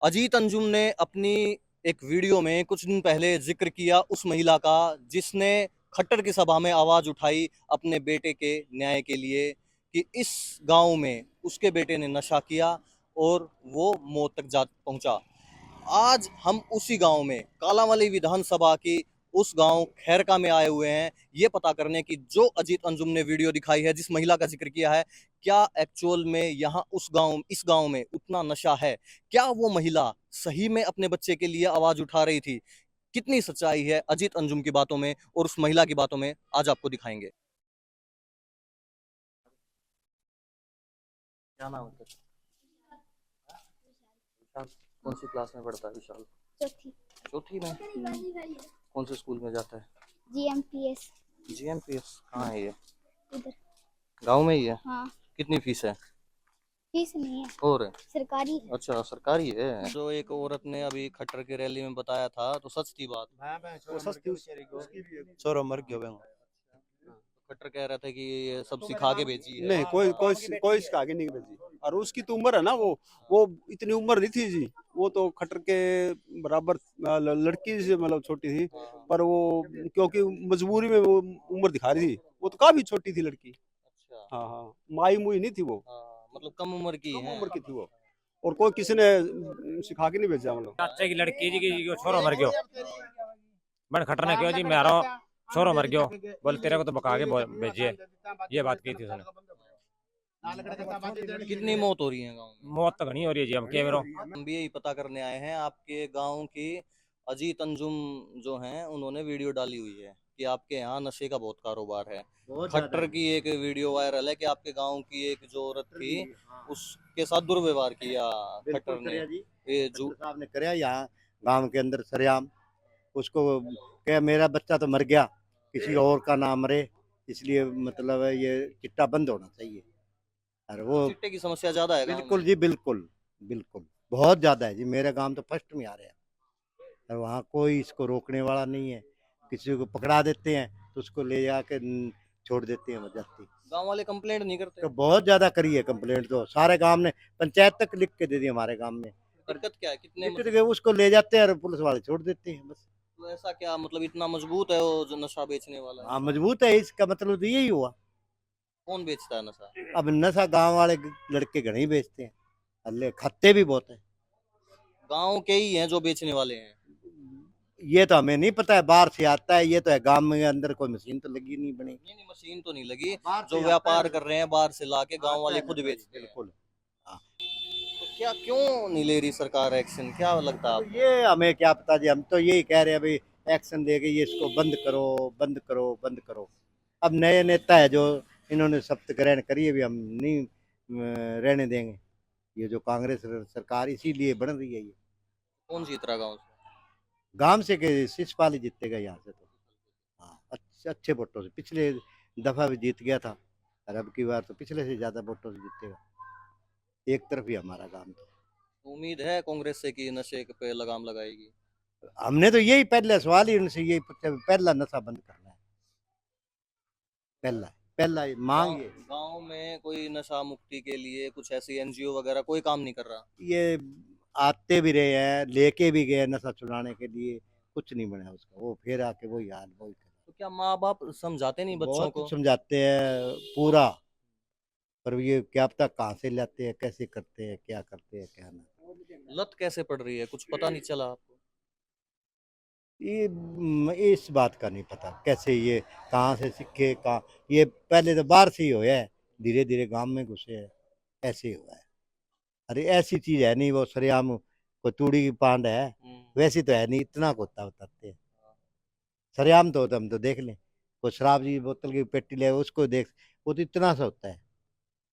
अजीत अंजुम ने अपनी एक वीडियो में कुछ दिन पहले जिक्र किया उस महिला का जिसने खट्टर की सभा में आवाज उठाई अपने बेटे के न्याय के लिए कि इस गांव में उसके बेटे ने नशा किया और वो मौत तक जा पहुंचा। आज हम उसी गांव में कालांवाली विधानसभा की उस गांव खैरका में आए हुए हैं ये पता करने की जो अजीत अंजुम ने वीडियो दिखाई है जिस महिला का जिक्र किया है क्या एक्चुअल में यहाँ इस गांव में उतना नशा है। क्या वो महिला सही में अपने बच्चे के लिए आवाज उठा रही थी। कितनी सच्चाई है अजीत अंजुम की बातों में और उस महिला की बातों में आज आपको दिखाएंगे। क्या नाम है विशाल? कौन सी क्लास में पढ़ता है विशाल? चौथी। चौथी में? कौन से स्कूल में जाता है? जीएमपीएस। जीएमपीएस कहाँ है ये? इधर गांव में ही है? हाँ। कितनी फीस है? फीस नहीं है, और सरकारी है। अच्छा सरकारी है। जो एक औरत ने अभी खट्टर की रैली में बताया था तो सच थी बात? वो सस्ती उसकी भी छोरो मर गयो बेंगो। खट्टर कह रहा था कि ये सब सिखा के भेजी है। नहीं कोई इसका आगे नहीं भेजी। और उसकी तो उम्र है ना, वो इतनी उम्र नहीं थी जी। वो तो खट्टर के बराबर लड़की से मतलब छोटी थी, पर वो क्योंकि मजबूरी में वो उम्र दिखा रही थी। वो तो काफी छोटी थी लड़की। अच्छा हाँ हाँ, माई मुई नहीं थी वो। मतलब कम उम्र की कम है। उम्र की थी वो। और कोई किसी ने सिखा के नहीं भेजा मतलब। चाचे की लड़की जी की छोरो मर गयो। बन खटर ने क्यों जी मारो छोरो मर गयो, बोल तेरे को तो बका के भेजिए, ये बात कही थी उसने। कितनी मौत हो रही है गाँव में? मौत तो घनी हो रही है जी। हम क्या करो, हम भी यही पता करने आए हैं आपके गांव की। अजीत अंजुम जो हैं उन्होंने वीडियो डाली हुई है कि आपके यहाँ नशे का बहुत कारोबार है। खट्टर की एक वीडियो वायरल है कि आपके गांव की एक जो औरत थी उसके साथ दुर्व्यवहार किया खट्टर ने। ये जो साहब ने कराया यहाँ गांव के अंदर सरेआम। उसको क्या, मेरा बच्चा तो मर गया, किसी और का ना मरे, इसलिए मतलब है ये चिट्टा बंद होना चाहिए। अरे वो चिट्टे की समस्या ज्यादा है गाँव बिल्कुल में। जी, बिल्कुल बिल्कुल बहुत ज्यादा है जी। मेरे गांव तो फर्स्ट में आ रहे हैं। और वहाँ कोई इसको रोकने वाला नहीं है। किसी को पकड़ा देते हैं तो उसको ले जाके छोड़ देते हैं जाती। गांव वाले कंप्लेंट नहीं करते? तो बहुत ज्यादा करी है कंप्लेंट, तो सारे गांव ने पंचायत तक लिख के दे दी हमारे गांव में। दिक्कत क्या है? कितने लेकिन उसको ले जाते हैं और पुलिस वाले छोड़ देते हैं बस। तो ऐसा क्या मतलब इतना मजबूत है वो जो नशा बेचने वाला हाँ है? मजबूत है, इसका मतलब तो यही हुआ। कौन बेचता है नशा? अब नशा गांव वाले लड़के घर ही बेचते हैं, अल्ले खाते भी बहुत है। गांव के ही हैं जो बेचने वाले हैं? ये तो हमें नहीं पता है, बाहर से आता है। ये तो है गांव में अंदर कोई मशीन तो लगी नहीं बनी। नहीं मशीन तो नहीं लगी। बाहर जो से व्यापार आता है। कर रहे हैं बाहर से लाके गांव वाले खुद बेचते हैं। बिल्कुल। हाँ। तो क्या क्यों नहीं ले रही सरकार एक्शन? क्या लगता है तो आपको? ये हमें क्या पता जी, हम तो यही कह रहे हैं भाई एक्शन देके ये इसको बंद करो, बंद करो, बंद करो। अब नए नेता है जो इन्होंने शपथ ग्रहण करी है, भी हम नहीं रहने देंगे। ये जो कांग्रेस सरकार इसीलिए बन रही है ये। कौन जीत रहा गाँव से? गांव से के शिषपाल ही जीतेगा यहाँ से तो। हाँ, अच्छे वोटों से। पिछले दफा भी जीत गया था, और अब की बार तो पिछले से ज्यादा वोटों से जीतेगा। एक तरफ ही हमारा गांव तो। उम्मीद है कांग्रेस से कि नशे पे लगाम लगाएगी? हमने तो यही पहले सवाल ही उनसे यही पूछा, पहला नशा बंद करना है। पहला पहला मांग ये। गांव में कोई नशा मुक्ति के लिए कुछ ऐसी एनजीओ वगैरह कोई काम नहीं कर रहा? ये आते भी रहे हैं, लेके भी गए नशा छुड़ाने के लिए, कुछ नहीं बना उसका। वो फिर आके वही हाल वही कर। तो क्या माँ बाप समझाते नहीं बच्चों बहुत को? समझाते हैं पूरा, पर ये क्या पता कहाँ से लाते हैं, कैसे करते हैं, क्या करते हैं, क्या ना। लत कैसे पड़ रही है कुछ पता नहीं चला आपको? इस बात का नहीं पता कैसे ये कहाँ से सीखे, कहाँ। ये पहले तो बाहर से ही हुआ है, धीरे धीरे गांव में घुसे है, ऐसे ही हुआ है। अरे ऐसी चीज है नहीं, वो सरेआम कोई तूड़ी की पांड है, वैसी तो है नहीं। इतना को होता बताते हैं सरेआम तो होता, हम तो देख लें। कोई शराब की बोतल की पेटी ले उसको देख, वो तो इतना सा होता है।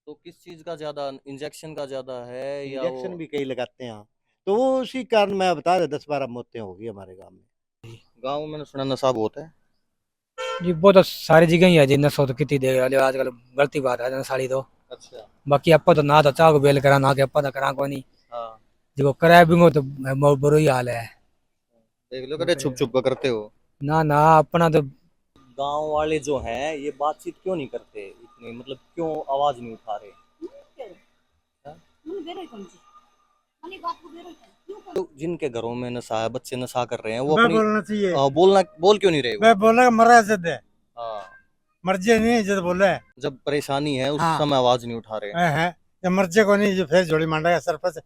तो किस चीज का ज्यादा, इंजेक्शन का ज्यादा है या वो? इंजेक्शन भी कई लगाते हैं हाँ। तो वो उसी कारण मैं बता रहा, 10-12 मौतें हो गई हमारे गाँव में। गाँव में सुना नशा बहुत है। जी वो तो सारी जगह ही है जी। नशा तो कितनी देर वाले आजकल गलती बात है ना सारी तो। अच्छा। बाकी आपा तो ना तो चाह को बेल करा ना के आपा तो करा को नहीं। हाँ जो कराया भी तो बुरा ही हाल है। देख लो कदे छुप छुप कर करते हो। ना ना अपना तो गांव वाले जो हैं ये बातचीत क्यों नहीं करते इतनी, मतलब क्यों आवाज नहीं उठा रहे? हाँ? तो जिनके घरों में नशा है, बच्चे नशा कर रहे हैं, वो वह अपनी बोलना चाहिए। बोल क्यों नहीं रहे वो? वह बोला मरा जद है, हाँ, मर्जे नहीं जद बोला है। जब परेशानी है उस हाँ। समय आवाज नहीं उठा रहे। है जब मर्जे को नहीं जो फिर जोड़ी मांडा सरपंच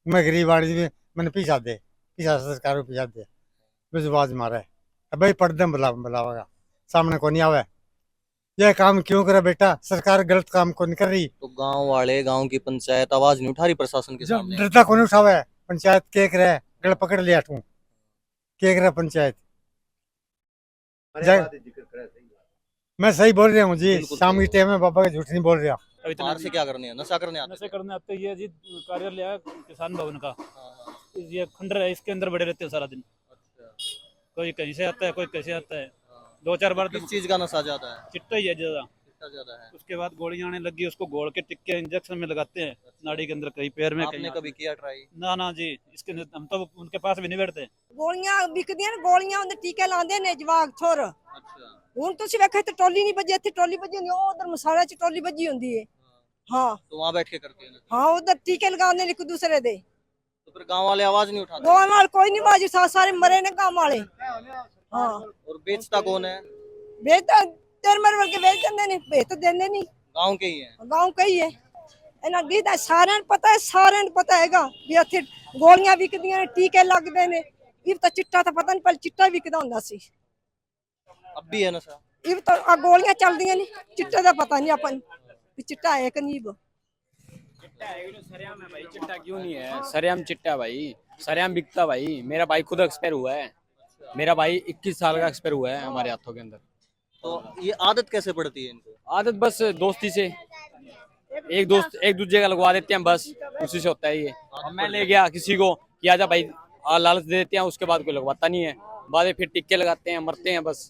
मैं गरीब आदमी भी मैंने पीछा सरकार को पीछा दे बस आवाज मारा है। अब भाई पर्दे बुलावेगा सामने को नहीं आवे। यह काम क्यों करे बेटा, सरकार गलत काम को नहीं कर रही। तो गांव वाले, गांव की पंचायत आवाज नहीं उठा रही प्रशासन के जो सामने। डरता को नहीं उठावे, पंचायत केक रहे गल पकड़ लिया तू केक रहा पंचायत। मैं सही बोल रहा हूँ जी, बिल्कुल शाम की सही टाइम में बाबा का झूठ नहीं बोल रहा। बाहर से क्या करने हैं? नशा करने आते नशे हैं। करने आते ये जी कार्यालय है किसान भवन का। हाँ, हाँ, ये खंडर है, इसके अंदर बड़े रहते हैं सारा दिन। अच्छा। कोई कहीं से आता है, कोई कैसे आता है। 2-4 बार किस तो चीज का नशा ज्यादा है? चिट्टा ही है ज्यादा। कितना ज्यादा है? उसके बाद गोलियां आने लगी, उसको घोल के टिक्के इंजेक्शन में लगाते हैं नाड़ी के अंदर, कहीं पैर में कहीं आपने हाथ कभी में। किया ट्राई? ना जी, इसके हम तो उनके पास भी नहीं बैठते। ਗੋਲੀਆਂ ਵਿਕਦੀਆਂ ਨੇ, ਗੋਲੀਆਂ ਉਹਦੇ ਟੀਕੇ ਲਾਉਂਦੇ ਨੇ ਜਵਾਕ ਥੋਰ। अच्छा। ਹੁਣ ਤੁਸੀਂ ਵੇਖੋ ਤੇ ਟੋਲੀ ਨਹੀਂ ਵੱਜੀ, ਇੱਥੇ ਟੋਲੀ ਵੱਜੀ ਹੁੰਦੀ, ਉਹ ਉਧਰ ਮਸਾਲਾ 'ਚ ਟੋਲੀ ਵੱਜੀ ਹੁੰਦੀ ਏ। ਹਾਂ तो वहाँ बैठ के करते हैं नशा। ਹਾਂ ਉਧਰ ਟੀਕੇ ਲਗਾਉਂਦੇ ਨੇ ਇੱਕ ਦੂਸਰੇ ਦੇ। तो फिर गांव वाले आवाज नहीं उठाते? ਗੋਲ ਨਾਲ ਕੋਈ ਨਹੀਂ ਬਾਜੀ, ਸਾਰੇ ਮਰੇ ਨੇ ਕੰਮ ਵਾਲੇ। ਹਾਂ और बेचता कौन है? ਵੇਚ ਤਾਂ ਤੇਰ ਮਰ ਵਰ ਕੇ ਵੇਚ ਦਿੰਦੇ ਨੇ, ਵੇਚ ਤਾਂ ਦਿੰਦੇ ਨਹੀਂ। गांव के ही है। ਗਾਉਂ ਕਈ ਹੈ ਇਹਨਾਂ ਦੀ ਤਾਂ ਸਾਰਿਆਂ ਨੂੰ ਪਤਾ ਹੈ, ਸਾਰਿਆਂ ਨੂੰ ਪਤਾ ਹੈਗਾ ਵੀ ਇੱਥੇ ਗੋਲੀਆਂ ਵਿਕਦੀਆਂ ਨੇ, ਟੀਕੇ ਲੱਗਦੇ ਨੇ। ਇਹ ਤਾਂ ਚਿੱਟਾ ਤਾਂ ਪਤਾ ਨਹੀਂ, ਪਹਿਲਾਂ ਚਿੱਟਾ ਵਿਕਦਾ ਹੁੰਦਾ ਸੀ। अब भी है नशा? ਇਹ ਤਾਂ ਆ ਗੋਲੀਆਂ ਚੱਲਦੀਆਂ ਨੇ, ਚਿੱਟੇ ਦਾ ਪਤਾ ਨਹੀਂ ਆਪਾਂ ਨੂੰ ਵੀ ਚਿੱਟਾ ਹੈ ਕਿ ਨਹੀਂ। सरेआम है भाई, चिट्टा क्यों नहीं है? सरेआम चिट्टा भाई, सरेआम बिकता भाई। मेरा भाई खुद एक्सपायर हुआ है, मेरा भाई 21 साल का एक्सपायर हुआ है हमारे हाथों के अंदर। तो ये आदत कैसे पड़ती है इनको? आदत बस दोस्ती से, एक दोस्त एक दूसरे का लगवा देते हैं, बस उसी से होता है ये। अब मैं ले गया किसी को कि आजा भाई, लालच दे देते हैं, उसके बाद कोई लगवाता नहीं है, बाद में फिर टिक्के लगाते हैं, मरते हैं बस।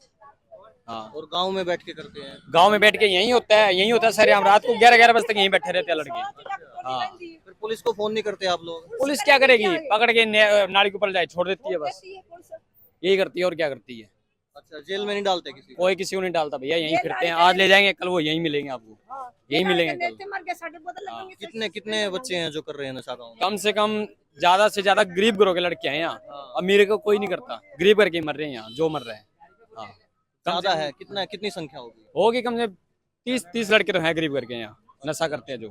हाँ, और गांव में बैठ के करते हैं? गांव में बैठ के यही होता है सरेआम। रात को 11-11 बजे तक यहीं बैठे रहते हैं लड़के। हाँ, फिर पुलिस को फोन नहीं करते आप लोग? पुलिस क्या करेगी, पकड़ के नाली के ऊपर जाए छोड़ देती है बस, यही करती है और क्या करती है। अच्छा, जेल में नहीं डालते किसी को? कोई किसी को नहीं डालता भैया, यहीं फिरते हैं, आज ले जाएंगे कल वो यहीं मिलेंगे आपको, यहीं मिलेंगे कल। कितने कितने बच्चे हैं जो कर रहे हैं नशा गाँव में? कम से कम ज्यादा से ज्यादा गरीब घरों के लड़के हैं यहाँ, अमीर को कोई नहीं करता, गरीब करके मर रहे हैं यहाँ, जो मर रहे हैं। हाँ, ज्यादा है? कितना, कितनी संख्या होगी? होगी कम से 30 लड़के तो हैं गरीब करके यहाँ नशा करते हैं जो।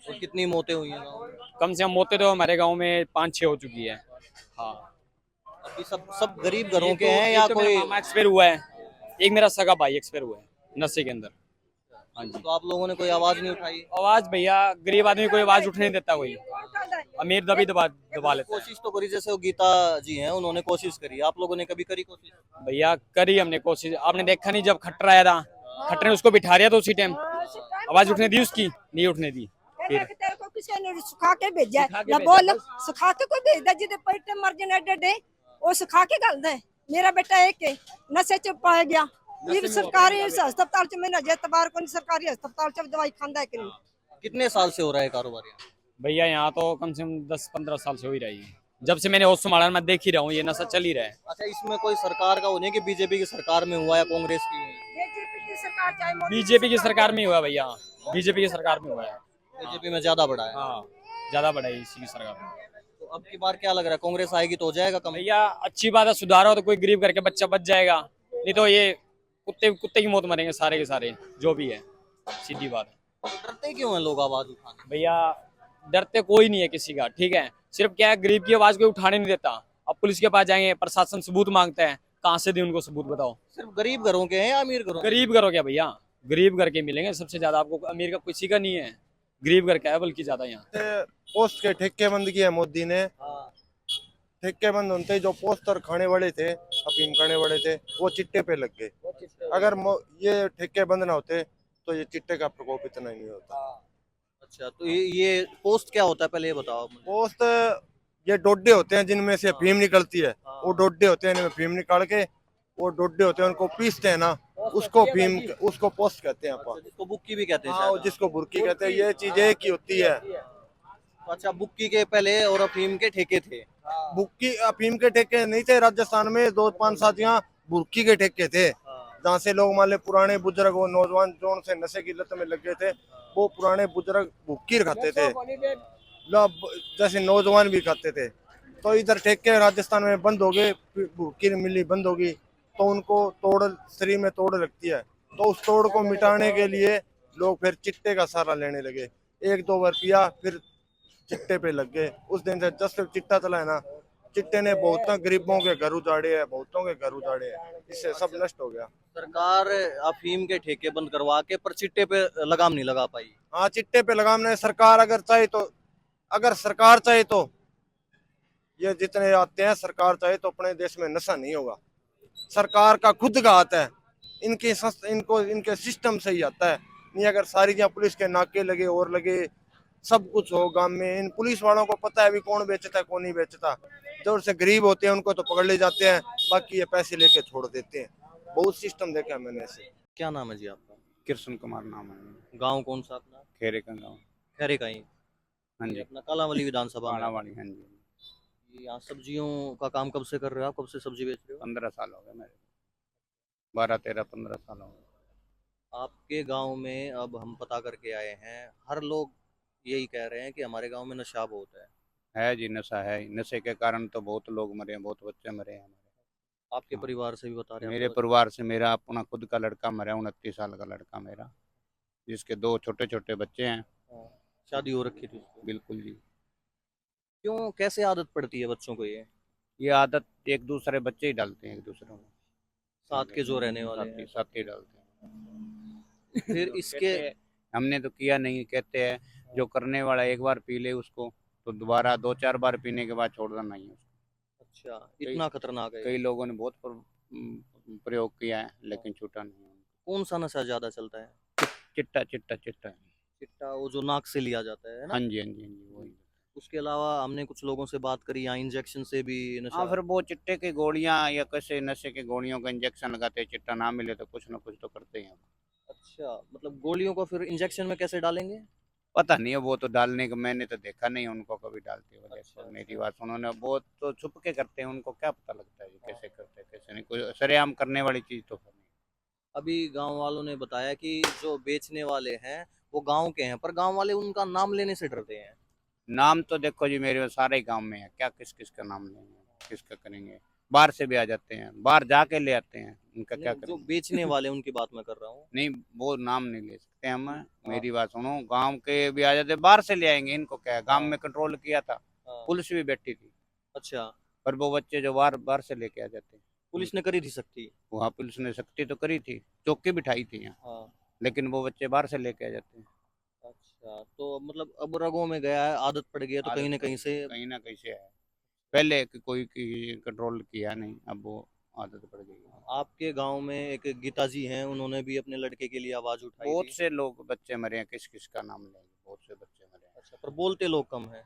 और कितनी मौतें हुई हैं गाँव में? कम से कम मौतें तो हमारे गाँव में 5-6 हो चुकी है। हाँ, अभी सब गरीब घरों के हैं या कोई? मामा एक्सपायर हुआ है, एक मेरा सगा भाई एक्सपायर हुआ है नशे के अंदर। हाँ जी, तो आप लोगों ने कोई आवाज नहीं उठाई? आवाज भैया गरीब आदमी कोई आवाज उठने नहीं देता, कोई अमीर दबा दबा लेता है। कोशिश तो करी, जैसे वो गीता जी हैं उन्होंने कोशिश करी, आप लोगों ने कभी करी कोशिश? भैया करी हमने कोशिश, आपने देखा नहीं जब खट्टर आया था, खट्टर ने उसको बिठा दिया तो उसी टाइम आवाज उठने दी, उसकी नहीं उठने दी। फिर तेरे को किसी ने सुखा के भेजा सुखा के ना, भेजा, बोल बस। सुखा के कोई भेजदा जिदे पेट मर जने डे वो सुखा के गल दे। मेरा बेटा एक है नशे च पाया गया, ये सरकारी अस्पताल च मैंने अजय तबार को सरकारी अस्पताल च दवाई खांदा है कि नहीं। कितने साल से हो रहा है कारोबार यहाँ? भैया यहाँ तो कम से कम 10-15 साल से हो ही रही है, जब से मैंने होश संभाला मैं देख ही रहा हूँ, ये नशा चल ही रहा है। अच्छा, इसमें कोई सरकार का होने की बीजेपी की सरकार में हुआ या कांग्रेस की? बीजेपी की सरकार चाहे मोदी बीजेपी की सरकार में ही हुआ भैया, बीजेपी की सरकार में हुआ है। बीजेपी में ज्यादा बढ़ा है। हाँ, ज्यादा बड़ा है इसी की सरकार में। तो अब की बार क्या लग रहा है, कांग्रेस आएगी तो हो जाएगा कम? भैया अच्छी बात है, सुधार हो तो कोई गरीब करके बच्चा बच जाएगा, नहीं तो ये कुत्ते की मौत मरेंगे सारे के सारे, जो भी है, सीधी बात है। तो डरते क्यों हैं लोग आवाज उठाने? भैया डरते कोई नहीं है किसी का, ठीक है, सिर्फ क्या है गरीब की आवाज कोई उठाने नहीं देता। अब पुलिस के पास जाएंगे, प्रशासन सबूत मांगता है, कहाँ से दी उनको सबूत बताओ। सिर्फ गरीब घरों के हैं या अमीर घरों के? गरीब घरों क्या भैया, गरीब घर के मिलेंगे सबसे ज्यादा आपको, अमीर का किसी का नहीं है, गरीब घर का है बल्कि ज्यादा यहाँ। पोस्ट के ठेके बंद किया मोदी ने, हाँ। ठेके बंद होते ही जो पोस्टर खाने वाले थे, अफीम खाने वाले थे, वो चिट्टे पे लग गए। अगर ये ठेके बंद ना होते तो ये चिट्टे का प्रकोप इतना ही नहीं होता। अच्छा, तो ये पोस्ट क्या होता है पहले ये बताओ मुझे। पोस्ट ये डोडे होते हैं जिनमें से अफीम निकलती है, वो डोडे होते हैं, इनमें अफीम निकाल के वो डोडे होते हैं उनको पीसते हैं ना, उसको अफीम, उसको पोस्ट कहते हैं अपन। जिसको बुक्की भी कहते हैं हाँ, शायद। जिसको बुर्की कहते हैं, ये चीज एक ही होती है। तो अच्छा, बुक्की के पहले और अफीम के ठेके थे? बुक्की अफीम के ठेके नहीं थे, राजस्थान में 2-5 साथियां बुर्की के ठेके थे, जहाँ से लोग मान ले पुराने बुजुर्ग वो नौजवान जो से नशे की लत में लग गए थे, वो पुराने बुजुर्ग भुक्की खाते थे, जैसे नौजवान भी खाते थे। तो इधर ठेके राजस्थान में बंद हो गए, भूखी मिली बंद होगी, तो उनको तोड़ शरीर में तोड़ लगती है, तो उस तोड़ को मिटाने के लिए लोग फिर चिट्टे का सहारा लेने लगे। 1-2 बार पिया फिर चिट्टे पे लग गए। उस दिन से जब से चिट्टा चला है ना, चिट्टे ने बहुत गरीबों के घर उजाड़े हैं, बहुतों के घर उजाड़े हैं, इससे सब नष्ट हो गया। सरकार अफीम के ठेके बंद करवा के पर चिट्टे पे लगाम नहीं लगा पाई। हाँ, चिट्टे पे लगाम नहीं, सरकार अगर चाहे तो, अगर सरकार चाहे तो ये जितने आते हैं, सरकार चाहे तो अपने देश में नशा नहीं होगा। सरकार का खुद का हाथ है, इनके सिस्टम से ही आता है। नहीं अगर सारी जहाँ पुलिस के नाके लगे और लगे, सब कुछ हो गांव में, इन पुलिस वालों को पता है भी कौन बेचता है कौन नहीं बेचता। जो से गरीब होते हैं उनको तो पकड़ ले जाते हैं, बाकी ये पैसे लेके छोड़ देते हैं। बहुत सिस्टम देखा है मैंने ऐसे। क्या नाम है जी आपका? कृष्ण कुमार नाम है। गांव कौन सा अपना? खेरे का गाँव। खैरे का ही? हाँ ये जी, अपना कालावली विधानसभा में। कालावाड़ी। हाँ जी, यहाँ सब्जियों का काम कब से कर रहे हो आप? कब से सब्जी बेच रहे हो? 15 साल हो गए मेरे, 12-13-15 साल हो गए। आपके गांव में अब हम पता करके आए हैं, हर लोग यही कह रहे हैं कि हमारे गांव में नशा बहुत है। जी, नशा है। नशे के कारण तो बहुत लोग मरे हैं, बहुत बच्चे मरे हैं हमारे। आपके परिवार से भी बता रहे हैं? मेरे परिवार से मेरा अपना खुद का लड़का मरा, 29 साल का लड़का मेरा, जिसके 2 छोटे छोटे बच्चे हैं। शादी हो रखी थी उसकी? बिल्कुल जी। क्यों, कैसे आदत पड़ती है बच्चों को ये आदत एक दूसरे बच्चे ही डालते हैं, एक दूसरे को साथ के जो रहने वाले हैं? साथ ही डालते हैं। फिर इसके हमने तो किया नहीं, कहते हैं जो करने वाला एक बार पी ले उसको तो दोबारा 2-4 बार पीने के बाद छोड़ना नहीं है उसको। अच्छा, इतना खतरनाक है? कई लोगों ने बहुत प्रयोग किया है लेकिन छूटा नहीं। कौन सा नशा ज्यादा चलता है? चिट्टा चिट्टा चिट्टा है। चिट्टा, वो जो नाक से लिया जाता है ना? हाँ जी, हाँ जी, हाँ जी, वही। उसके अलावा हमने कुछ लोगों से बात करी, यहाँ इंजेक्शन से भी नशा? हाँ, फिर वो चिट्टे की गोलियां या कैसे नशे की गोलियों का इंजेक्शन लगाते हैं, चिट्टा ना मिले तो कुछ ना कुछ तो करते हैं। अच्छा, मतलब गोलियों को फिर इंजेक्शन में कैसे डालेंगे? पता नहीं है, वो तो डालने का मैंने तो देखा नहीं उनको कभी डालते हुए। अच्छा, मेरी बात उन्होंने वो तो छुप के करते हैं, उनको क्या पता लगता है ये कैसे करते हैं कैसे नहीं, कोई सरेआम करने वाली चीज तो नहीं। अभी गांव वालों ने बताया कि जो बेचने वाले हैं वो गांव के हैं, पर गांव वाले उनका नाम लेने से डरते हैं। नाम तो देखो जी, मेरे सारे गांव में है, क्या किस किस का नाम लेंगे, किसका करेंगे। बाहर से भी आ जाते हैं, बाहर जाके ले आते हैं, उनका क्या जो करेंगे। बेचने वाले उनकी बात मैं कर रहा हूँ। नहीं, वो नाम नहीं ले सकते हम। मेरी बात सुनो, गांव के भी आ जाते, बाहर से ले आएंगे, इनको क्या है। गांव में कंट्रोल किया था, पुलिस भी बैठी थी। अच्छा, पर वो बच्चे जो बाहर बाहर से लेके आ जाते हैं। पुलिस ने करी थी सख्ती? वहाँ पुलिस ने सख्ती तो करी थी, चौकी बिठाई थी यहाँ, लेकिन वो बच्चे बाहर से लेके आ जाते हैं। अच्छा, तो मतलब अब रगों में गया है, आदत पड़ गई है, तो कहीं ना कहीं से ना कहीं से है। पहले कोई कंट्रोल किया नहीं, अब वो आदत पड़ गई। आपके गांव में एक गीता जी हैं, उन्होंने भी अपने लड़के के लिए आवाज उठाई बहुत थी। से लोग बच्चे मरे हैं, किस किस का नाम लेंगे, बहुत से बच्चे मरे हैं। अच्छा, पर बोलते लोग कम हैं।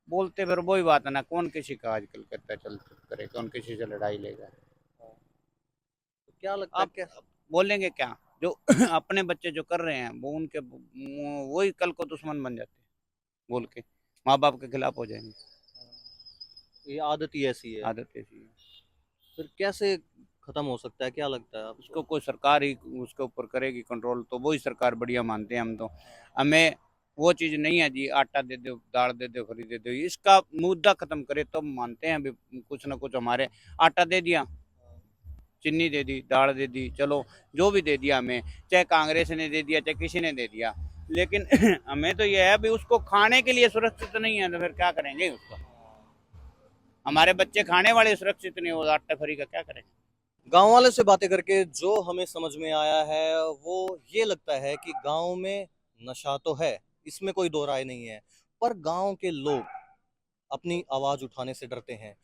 बोलते फिर वही बात है ना, कौन किसी का आजकल कहता है चल करे, कौन किसी से लड़ाई लेगा। तो क्या लगता है, आप क्या बोलेंगे क्या, जो अपने बच्चे जो कर रहे हैं वो उनके वही कल को दुश्मन बन जाते हैं, बोल के माँ बाप के खिलाफ हो जाएंगे। ये आदत ही ऐसी है? आदत ऐसी है। फिर कैसे खत्म हो सकता है, क्या लगता है आपको? उसको कोई सरकार ही उसके ऊपर करेगी कंट्रोल, तो वही सरकार बढ़िया मानते हैं हम तो। हमें वो चीज़ नहीं है जी, आटा दे दो, दाल दे दो, खरीद दे दो, इसका मुद्दा खत्म करे तो मानते हैं। अभी कुछ ना कुछ हमारे आटा दे दिया, चीनी दे दी, दाल दे दी, चलो जो भी दे दिया हमें, चाहे कांग्रेस ने दे दिया चाहे किसी ने दे दिया, लेकिन हमें तो यह है भी उसको खाने के लिए सुरक्षित नहीं है, तो फिर क्या करेंगे उसको। हमारे बच्चे खाने वाले सुरक्षित नहीं हो, आटा फ्री का क्या करेंगे। गांव वाले से बातें करके जो हमें समझ में आया है वो ये लगता है कि गांव में नशा तो है, इसमें कोई दो राय नहीं है, पर गांव के लोग अपनी आवाज उठाने से डरते हैं।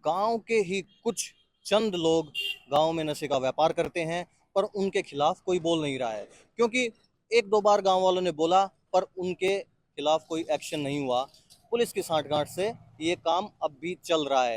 गांव के ही कुछ चंद लोग गांव में नशे का व्यापार करते हैं, पर उनके खिलाफ कोई बोल नहीं रहा है, क्योंकि 1-2 बार गांव वालों ने बोला पर उनके खिलाफ कोई एक्शन नहीं हुआ। पुलिस की सांठगांठ से ये काम अब भी चल रहा है।